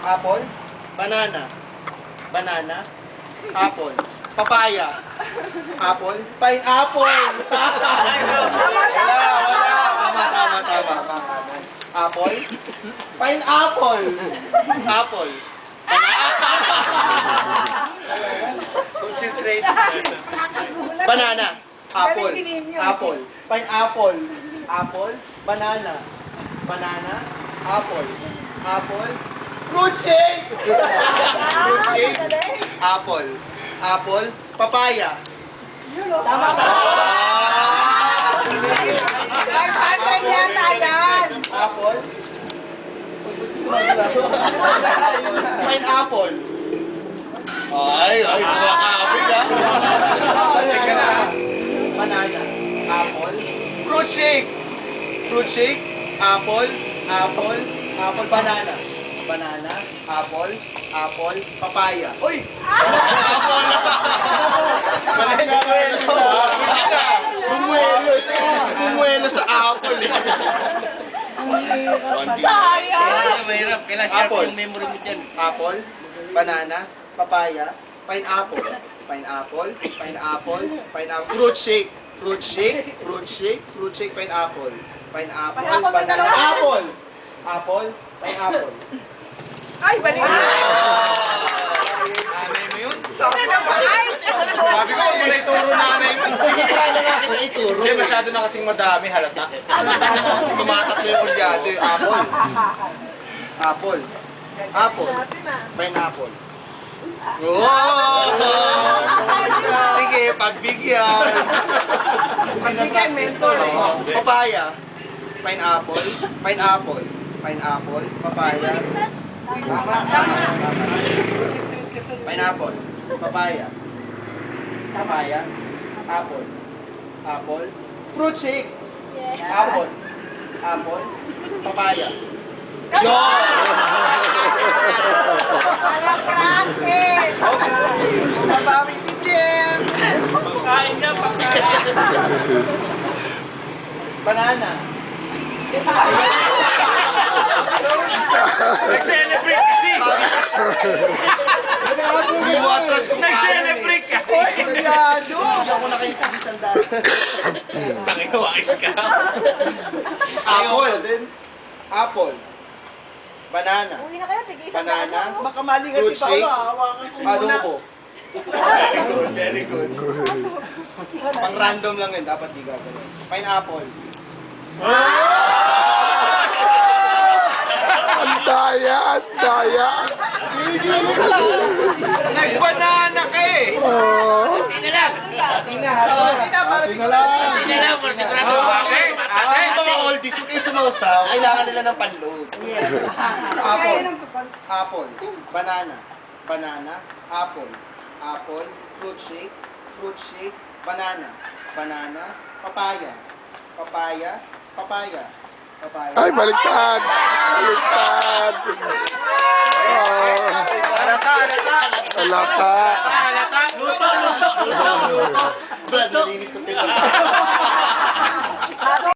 Apple. Banana. Banana. Apple. Papaya. Apple. Pineapple. Tama. Apple. Pineapple. Apple. Concentrate. Banana. Apple. Apple. Pineapple. Apple. Banana. Banana. Apple. Apple. Fruit shake! Fruit shake. Apple. Apple. Papaya. Apple. Pineapple. Ay, kumakabig ah. Check ka na. Banana. Apple. Fruit shake. Fruit shake. Apple. Apple. Apple. Banana. Banana. Apple. Apple. Papaya. Uy! Apple na ba? Bumuelo sa apple. Sayang! Mahirap. Kailangan share ko Apple. yung memory mo dyan. Apple, banana, papaya, pineapple. Pineapple, pineapple, pineapple. Fruit shake. Fruit shake, fruit shake, fruit shake, pineapple. Pineapple, banana, apple. Apple, pineapple. Ay, balik! Nanay mo yun? Sorry na ba? Ay! Sabi ko, wala ituro nanay mo. Sige, paano nga kita ituro? Hindi, masyado na kasing madami, halata. Tumatak na yung olyado yung apple. Apple. Apple. Pineapple. Oh! Sige, pagbigyan. Magbigyan, mentor eh. Oo. Papaya. Pineapple. Pineapple. Pineapple. Papaya. Pineapple. Papaya. Papaya. Apple. Apple. Fruit shake. Apple. Apple. Papaya. Walang practice! Nabawi si Jim! Kain niya, pagkain. Banana. Nag-celebrate kasi. Hindi mo atras kung Nag-celebrate kasi. Kulyado! Hindi ako nakaintindihan dati. Tangin na, wais ka. Apple. Apple. Banana. Uwi na kayo, tigil-isa Banana. Baka mali nga Fruit si shake. Paolo, hawakan ko muna. Adobo. Very good. Pang random lang yun, dapat di gagawin. Pineapple. Ang daya, ang daya. Nag-banana ka eh. Hindi na lang. Hindi na, para si Hindi na lang. Para sigurado Oh, ba? okay. Yung mga oldies, huwag kayo sumausaw. Kailangan nila ng panload. Apple. Apple. Banana. Banana. Apple. Apple. Fruit shake. Fruit shake. Banana. Banana. Papaya. Papaya. Papaya. Papaya. Ay, baliktad. Baliktad. Oh, Halata. halata. Halata. Luto. Brad, nalinis ko pinto.